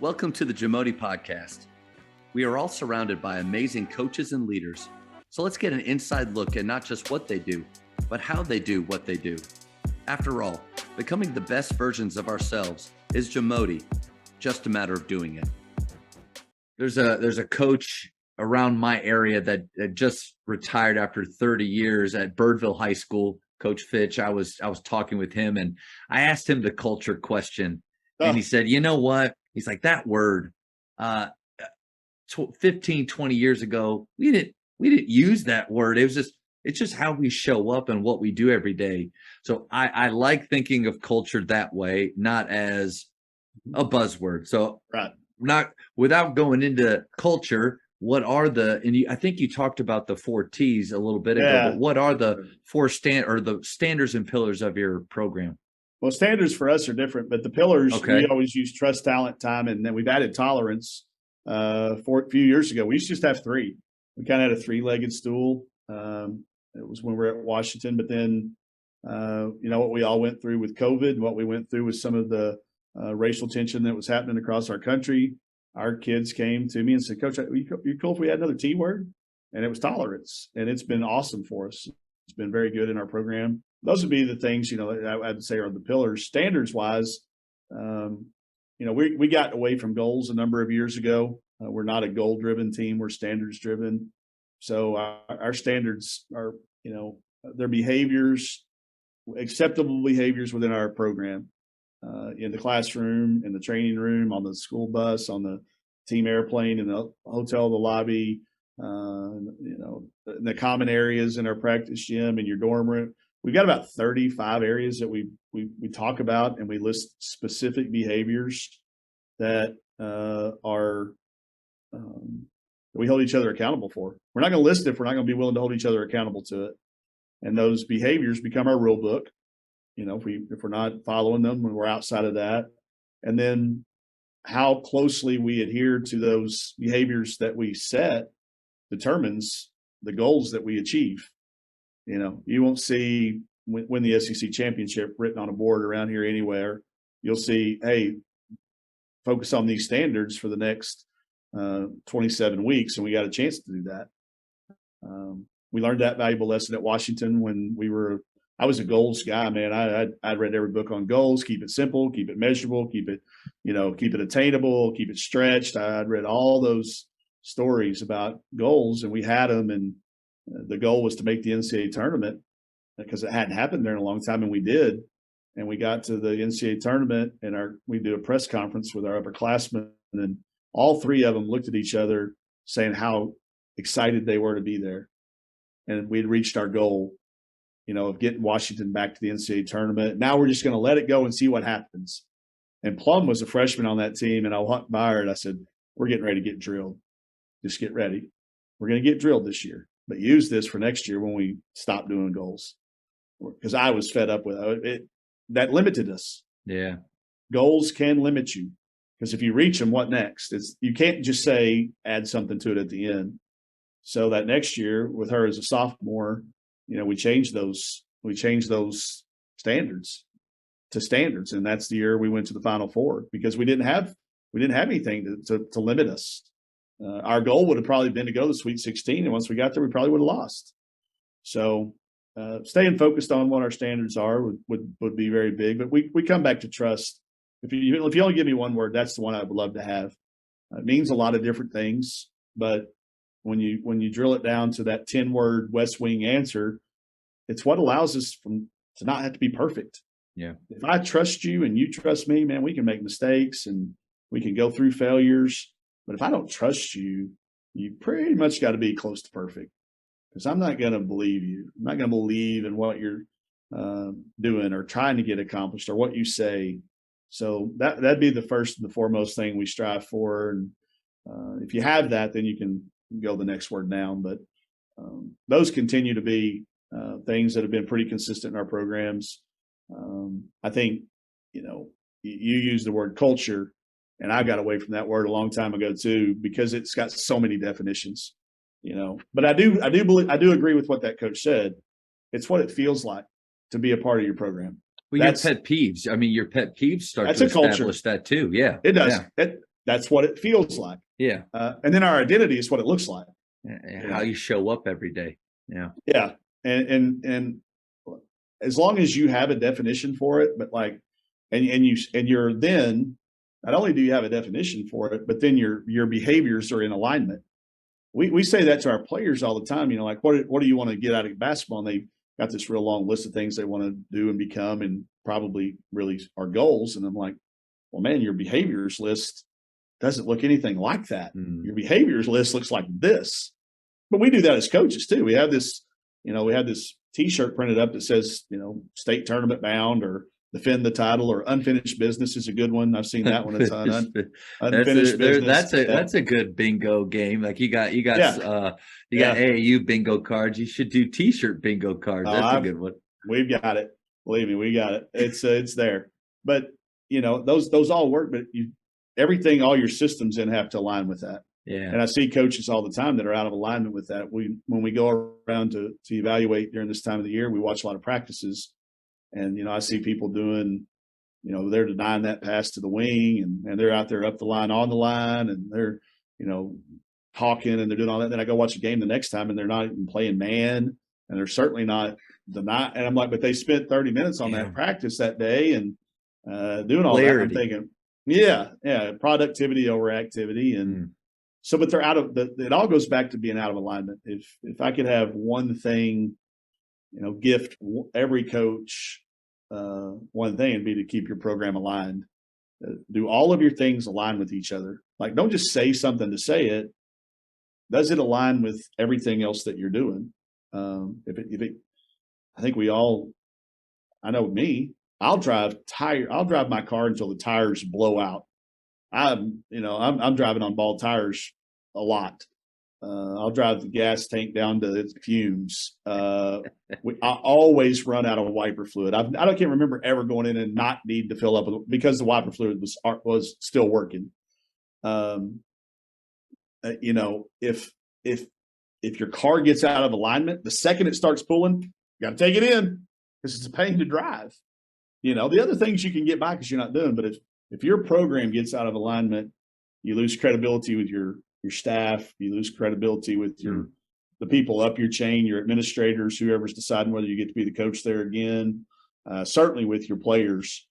Welcome to the JAMODI podcast. We are all surrounded by amazing coaches and leaders. So let's get an inside look at not just what they do, but how they do what they do. After all, becoming the best versions of ourselves is JAMODI, just a matter of doing it. There's a coach around my area that just retired after 30 years at Birdville High School. Coach Fitch, I was talking with him and I asked him the culture question. And he said, you know what? He's like, that word, 15, 20 years ago, we didn't use that word. It's just how we show up and what we do every day. So I like thinking of culture that way, not as a buzzword. So right. Not without going into culture, what are I think you talked about the 4 T's a little bit ago, but what are the the standards and pillars of your program? Well, standards for us are different, but the pillars, we always use trust, talent, time, and then we've added tolerance. For a few years ago, we used to just have 3. We kind of had a 3-legged stool. It was when we were at Washington, but then, what we all went through with COVID and what we went through with some of the racial tension that was happening across our country. Our kids came to me and said, Coach, you cool if we had another T word? And it was tolerance. And it's been awesome for us. It's been very good in our program. Those would be the things, I would say are the pillars. Standards wise, we got away from goals a number of years ago. We're not a goal driven team. We're standards driven. So our standards are, their behaviors, acceptable behaviors within our program, in the classroom, in the training room, on the school bus, on the team airplane, in the hotel, the lobby, in the common areas in our practice gym, in your dorm room. We've got about 35 areas that we talk about, and we list specific behaviors that we hold each other accountable for. We're not going to list it if we're not going to be willing to hold each other accountable to it. And those behaviors become our rule book. If we're not following them when we're outside of that, and then how closely we adhere to those behaviors that we set determines the goals that we achieve. You won't see win the SEC championship written on a board around here anywhere. You'll see, hey, focus on these standards for the next 27 weeks, and we got a chance to do that. We learned that valuable lesson at Washington when I was a goals guy, man. I'd read every book on goals. Keep it simple, keep it measurable, keep it attainable, keep it stretched. I'd read all those stories about goals, and we had them, and the goal was to make the NCAA tournament because it hadn't happened there in a long time, and we did. And we got to the NCAA tournament, and we did a press conference with our upperclassmen, and all 3 of them looked at each other saying how excited they were to be there. And we'd reached our goal, of getting Washington back to the NCAA tournament. Now we're just going to let it go and see what happens. And Plum was a freshman on that team, and I walked by her and I said, we're getting ready to get drilled. Just get ready. We're going to get drilled this year, but use this for next year when we stop doing goals. Because I was fed up with it. That limited us. Yeah. Goals can limit you, because if you reach them, what next? You can't just say, add something to it at the end. So that next year with her as a sophomore, we changed those standards to standards. And that's the year we went to the Final Four, because we didn't have anything to limit us. Our goal would have probably been to go to the Sweet 16. And once we got there, we probably would have lost. So staying focused on what our standards are would be very big. But we come back to trust. If you only give me one word, that's the one I would love to have. It means a lot of different things, but when you drill it down to that 10-word West Wing answer, it's what allows us to not have to be perfect. Yeah. If I trust you and you trust me, man, we can make mistakes and we can go through failures. But if I don't trust you, you pretty much got to be close to perfect, because I'm not going to believe you. I'm not going to believe in what you're doing or trying to get accomplished or what you say. So that'd be the first and the foremost thing we strive for. And if you have that, then you can go the next word down. But those continue to be things that have been pretty consistent in our programs. I think, you use the word culture, and I got away from that word a long time ago too, because it's got so many definitions, But I do agree with what that coach said. It's what it feels like to be a part of your program. Well, your pet peeves. I mean, your pet peeves start to establish that too. Yeah, it does. Yeah. that's what it feels like. Yeah. And then our identity is what it looks like. How you show up every day. Yeah. Yeah. And as long as you have a definition for it, but like, and you're then, not only do you have a definition for it, but then your behaviors are in alignment. We say that to our players all the time, like, what do you want to get out of basketball? And they got this real long list of things they want to do and become, and probably really are goals. And I'm like, well, man, your behaviors list doesn't look anything like that. Your behaviors list looks like this. But we do that as coaches too. We have this, we have this T-shirt printed up that says, state tournament bound, or defend the title, or unfinished business is a good one. I've seen that one a ton. Unfinished business. That's a good bingo game. Like you got AAU bingo cards. You should do T-shirt bingo cards. That's a good one. We've got it. Believe me, we got it. It's there. But those all work. But everything, all your systems then have to align with that. Yeah. And I see coaches all the time that are out of alignment with that. When we go around to evaluate during this time of the year, we watch a lot of practices, and I see people doing, they're denying that pass to the wing, and they're out there up the line, on the line, and they're, talking, and they're doing all that. Then I go watch a game the next time, and they're not even playing man, and they're certainly not denying. And I'm like, but they spent 30 minutes on that practice that day and doing all that. I'm thinking, productivity over activity, and so, but they're out of it all goes back to being out of alignment. If I could have one thing, gift every coach one thing, it'd be to keep your program aligned. Do all of your things align with each other. Like, don't just say something to say it. Does it align with everything else that you're doing? I think we all, I know me, I'll drive my car until the tires blow out. I'm driving on bald tires a lot. I'll drive the gas tank down to its fumes. I always run out of wiper fluid. I can't remember ever going in and not need to fill up because the wiper fluid was still working. If your car gets out of alignment, the second it starts pulling, you got to take it in because it's a pain to drive. The other things you can get by because you're not doing, but if your program gets out of alignment, you lose credibility with your staff, you lose credibility with the people up your chain, your administrators, whoever's deciding whether you get to be the coach there again, certainly with your players.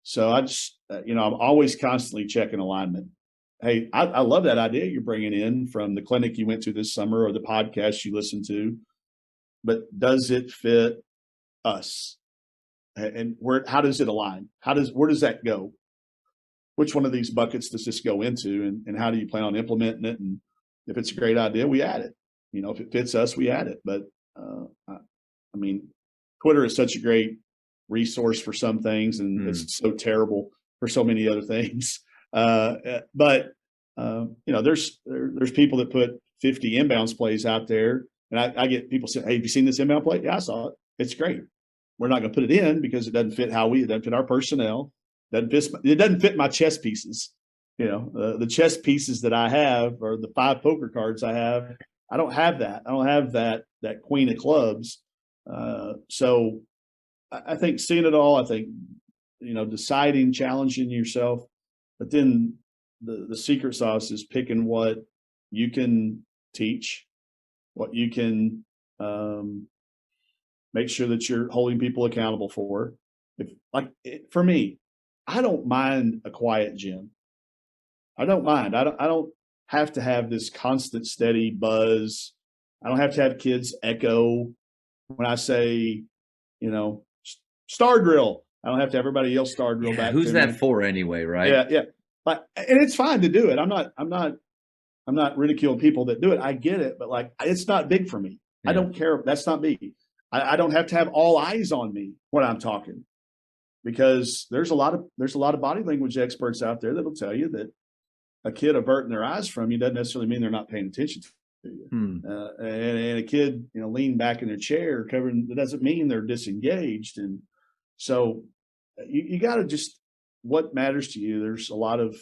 So I just, I'm always constantly checking alignment. Hey, I love that idea you're bringing in from the clinic you went to this summer or the podcast you listened to, but does it fit us? And how does it align? Where does that go? Which one of these buckets does this go into, and how do you plan on implementing it? And if it's a great idea, we add it. If it fits us, we add it. But Twitter is such a great resource for some things, and it's so terrible for so many other things. But there's people that put 50 inbounds plays out there, and I get people saying, "Hey, have you seen this inbound play?" Yeah, I saw it. It's great. We're not going to put it in because it doesn't fit it doesn't fit our personnel. It doesn't fit my chess pieces. The chess pieces that I have, or the 5 poker cards I have, I don't have that. I don't have that queen of clubs. So I think seeing it all, I think, deciding, challenging yourself, but then the secret sauce is picking what you can teach, what you can make sure that you're holding people accountable for. For me, I don't mind a quiet gym. I don't mind. I don't have to have this constant, steady buzz. I don't have to have kids echo when I say, star drill. I don't have to have everybody yell star drill back. Who's that for anyway, right? Yeah. But and it's fine to do it. I'm not ridiculing people that do it. I get it, but it's not big for me. Yeah. I don't care. That's not me. I don't have to have all eyes on me when I'm talking, because there's a lot of body language experts out there that'll tell you that a kid averting their eyes from you doesn't necessarily mean they're not paying attention to you. And a kid, leaning back in their chair covering, that doesn't mean they're disengaged. And so you got to just, what matters to you. There's a lot of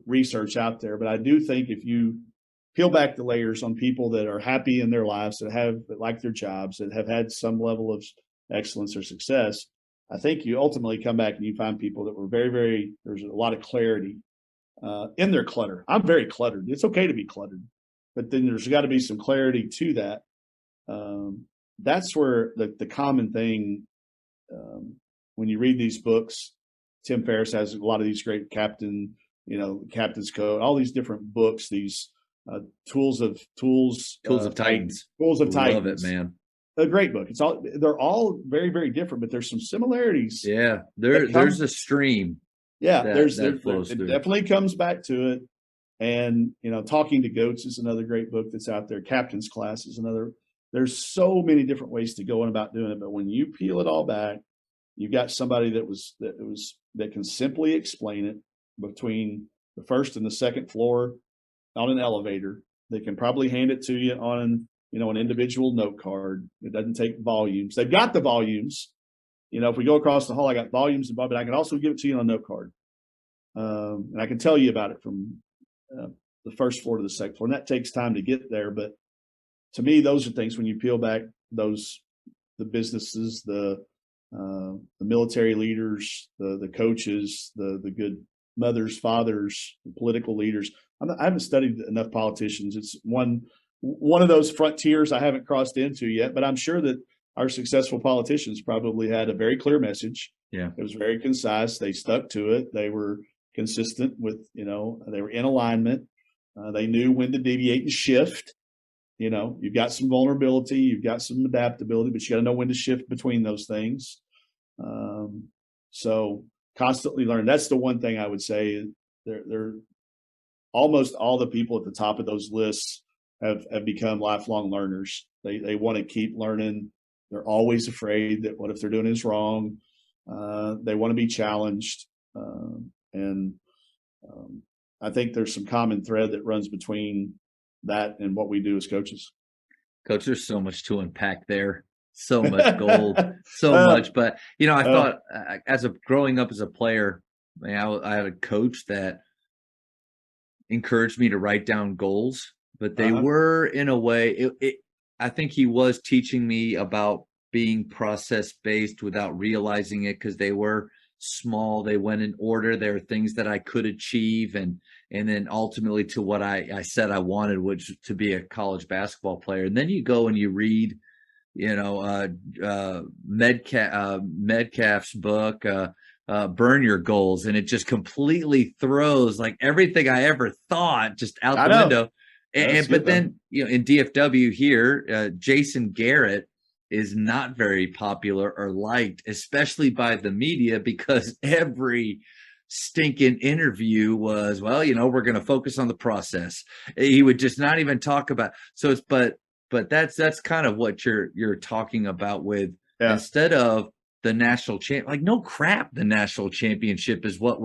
research out there, but I do think if you peel back the layers on people that are happy in their lives, that like their jobs, that have had some level of excellence or success, I think you ultimately come back and you find people that were very, very, there's a lot of clarity in their clutter. I'm very cluttered. It's okay to be cluttered, but then there's got to be some clarity to that. That's where the common thing, when you read these books, Tim Ferriss has a lot of these great Captain's Code, all these different books, these tools of Titans. Tools of Titans. Love it, man. A great book. They're all very, very different, but there's some similarities. Yeah, there's a stream. Yeah, that flows it through. definitely comes back to it. And Talking to Goats is another great book that's out there. Captain's Class is another. There's so many different ways to go about doing it, but when you peel it all back, you've got somebody that can simply explain it between the first and the second floor on an elevator. They can probably hand it to you on an individual note card. It doesn't take volumes. They've got the volumes. If we go across the hall, I got volumes, but I can also give it to you on a note card. And I can tell you about it from the first floor to the second floor. And that takes time to get there. But to me, those are things when you peel back the businesses, the military leaders, the coaches, the good mothers, fathers, the political leaders. I haven't studied enough politicians. It's one of those frontiers I haven't crossed into yet, but I'm sure that our successful politicians probably had a very clear message. Yeah. It was very concise. They stuck to it. They were consistent with, they were in alignment. They knew when to deviate and shift. You've got some vulnerability, you've got some adaptability, but you got to know when to shift between those things. So constantly learn. That's the one thing I would say. They're almost all the people at the top of those lists have become lifelong learners. They want to keep learning. They're always afraid that what if they're doing is wrong. They want to be challenged. And I think there's some common thread that runs between that and what we do as coaches. Coach, there's so much to unpack there. So much gold, so much. But, I thought growing up as a player, I had a coach that encouraged me to write down goals, but they were in a way, I think he was teaching me about being process-based without realizing it, because they were small. They went in order. There were things that I could achieve, and then ultimately to what I said I wanted, which to be a college basketball player. And then you go and you read, Metcalf's book, Burn Your Goals, and it just completely throws like everything I ever thought just out the window. But then, in DFW here, Jason Garrett is not very popular or liked, especially by the media, because every stinking interview was, we're going to focus on the process. He would just not even talk about. So but that's kind of what you're talking about with, instead of the national champ, like, no crap, the national championship is what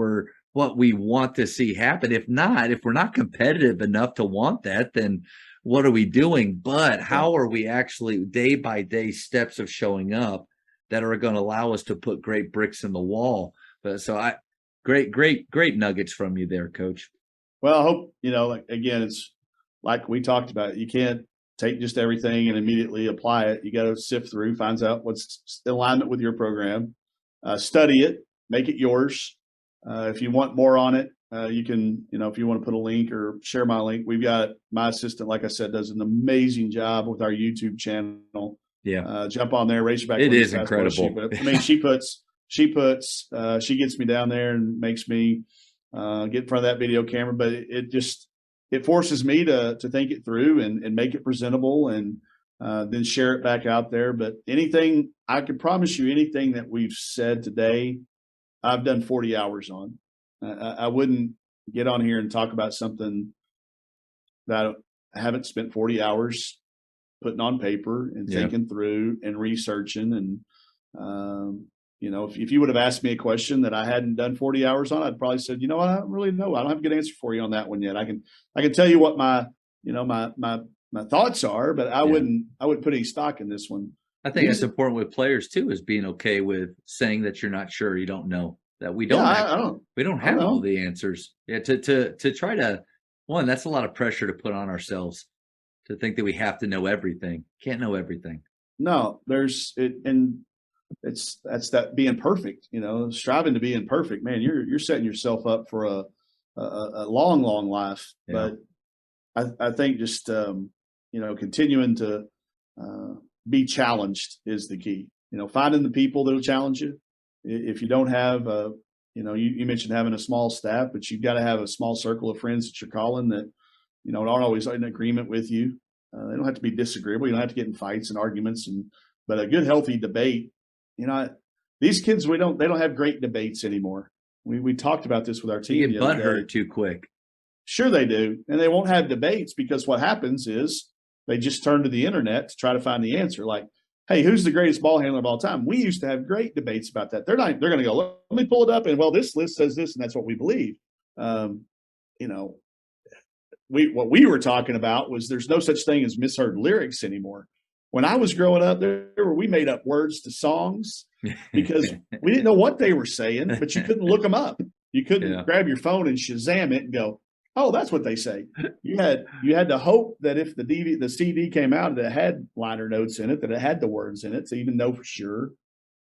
we want to see happen. If we're not competitive enough to want that, then what are we doing? But how are we actually day by day steps of showing up that are going to allow us to put great bricks in the wall? Great nuggets from you there, Coach. Well, I hope, again, it's like we talked about, you can't take just everything and immediately apply it. You got to sift through, find out what's in alignment with your program, study it, make it yours. If you want more on it, you can, if you want to put a link or share my link, we've got my assistant, like I said, does an amazing job with our YouTube channel. Yeah. Jump on there, Razorback. It is incredible. She gets me down there and makes me get in front of that video camera, but it forces me to think it through and make it presentable, and then share it back out there. But I can promise you, anything that we've said today, I've done 40 hours on. I wouldn't get on here and talk about something that I haven't spent 40 hours putting on paper and thinking through and researching. And, if you would have asked me a question that I hadn't done 40 hours on, I'd probably said, I don't really know. I don't have a good answer for you on that one yet. I can tell you what my thoughts are, but I wouldn't put any stock in this one. I think it's important with players too, is being okay with saying that you're not sure, you don't know, that we don't have all the answers. Yeah. To try to, that's a lot of pressure to put on ourselves, to think that we have to know everything. Can't know everything. No, that's that being perfect, striving to be imperfect, man. You're setting yourself up for a long, long life. Yeah. But I think just continuing to be challenged is the key. Finding the people that will challenge you. If you don't have you mentioned having a small staff, but you've got to have a small circle of friends that you're calling that aren't always in agreement with you. They don't have to be disagreeable. You don't have to get in fights and arguments, but a good, healthy debate. These kids, they don't have great debates anymore. We talked about this with our team. You get butthurt too quick. Sure they do. And they won't have debates because what happens is they just turn to the internet to try to find the answer. Like, hey, who's the greatest ball handler of all time? We used to have great debates about that. They're going to go, let me pull it up. And well, this list says this, and that's what we believe. What we were talking about was there's no such thing as misheard lyrics anymore. When I was growing up, we made up words to songs because we didn't know what they were saying, but you couldn't look them up. You couldn't grab your phone and Shazam it and go, oh, that's what they say. You had to hope that if the CD came out that it had liner notes in it, that it had the words in it to even know for sure.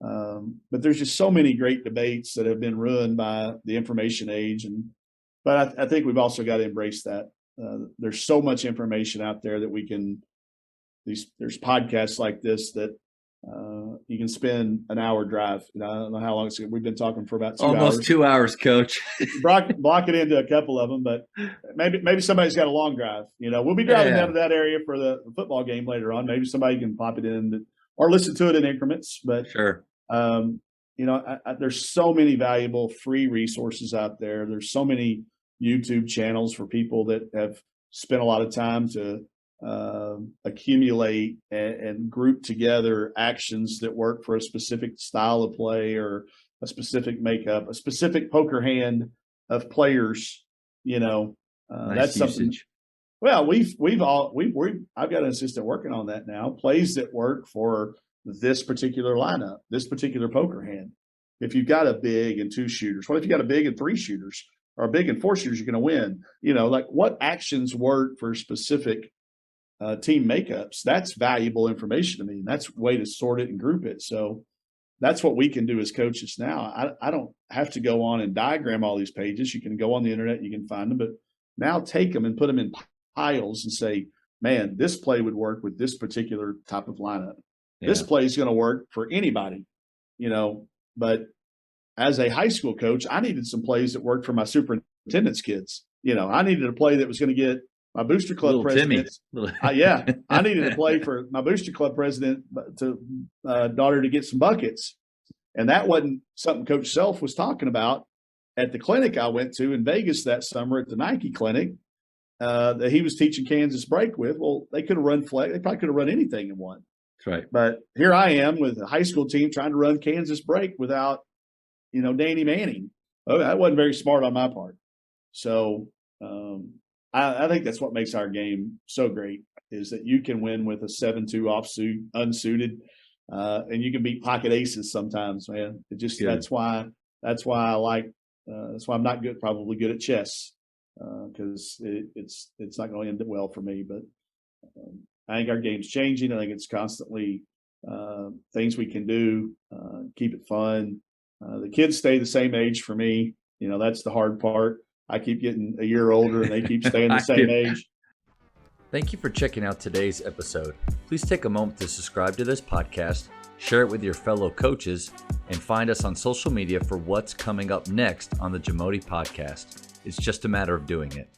But there's just so many great debates that have been ruined by the information age. But I think we've also got to embrace that. There's so much information out there that there's podcasts like this that you can spend an hour drive. I don't know how long we've been talking for about 2 hours. Almost 2 hours, Coach. block it into a couple of them, but maybe somebody's got a long drive. We'll be driving down to that area for the football game later on. Maybe somebody can pop it in or listen to it in increments. But sure, there's so many valuable free resources out there. There's so many YouTube channels for people that have spent a lot of time to accumulate and group together actions that work for a specific style of play or a specific makeup, a specific poker hand of players. Nice that's usage. Something. Well, I've got an assistant working on that now. Plays that work for this particular lineup, this particular poker hand. If you've got a big and 2 shooters, what if you got a big and 3 shooters or a big and 4 shooters? You're going to win. Like what actions work for specific team makeups? That's valuable information to me. That's a way to sort it and group it. So that's what we can do as coaches now. I don't have to go on and diagram all these pages. You can go on the internet, you can find them, but now take them and put them in piles and say, man, this play would work with this particular type of lineup. Yeah. This play is going to work for anybody, but as a high school coach, I needed some plays that worked for my superintendent's kids. I needed a play that was going to get my booster club president. I needed to play for my booster club president daughter to get some buckets. And that wasn't something Coach Self was talking about at the clinic I went to in Vegas that summer at the Nike clinic that he was teaching Kansas break with. Well, they could have run flag. They probably could have run anything and won. That's right. But here I am with a high school team trying to run Kansas break without, Danny Manning. Oh, that wasn't very smart on my part. So, I think that's what makes our game so great is that you can win with a 7-2 unsuited, and you can beat pocket aces sometimes, man. That's why I like, that's why I'm not probably good at chess, because it's not going to end well for me. But I think our game's changing. I think it's constantly things we can do, keep it fun. The kids stay the same age for me. That's the hard part. I keep getting a year older and they keep staying the same age. Thank you for checking out today's episode. Please take a moment to subscribe to this podcast, share it with your fellow coaches, and find us on social media for what's coming up next on the JAMODI podcast. It's just a matter of doing it.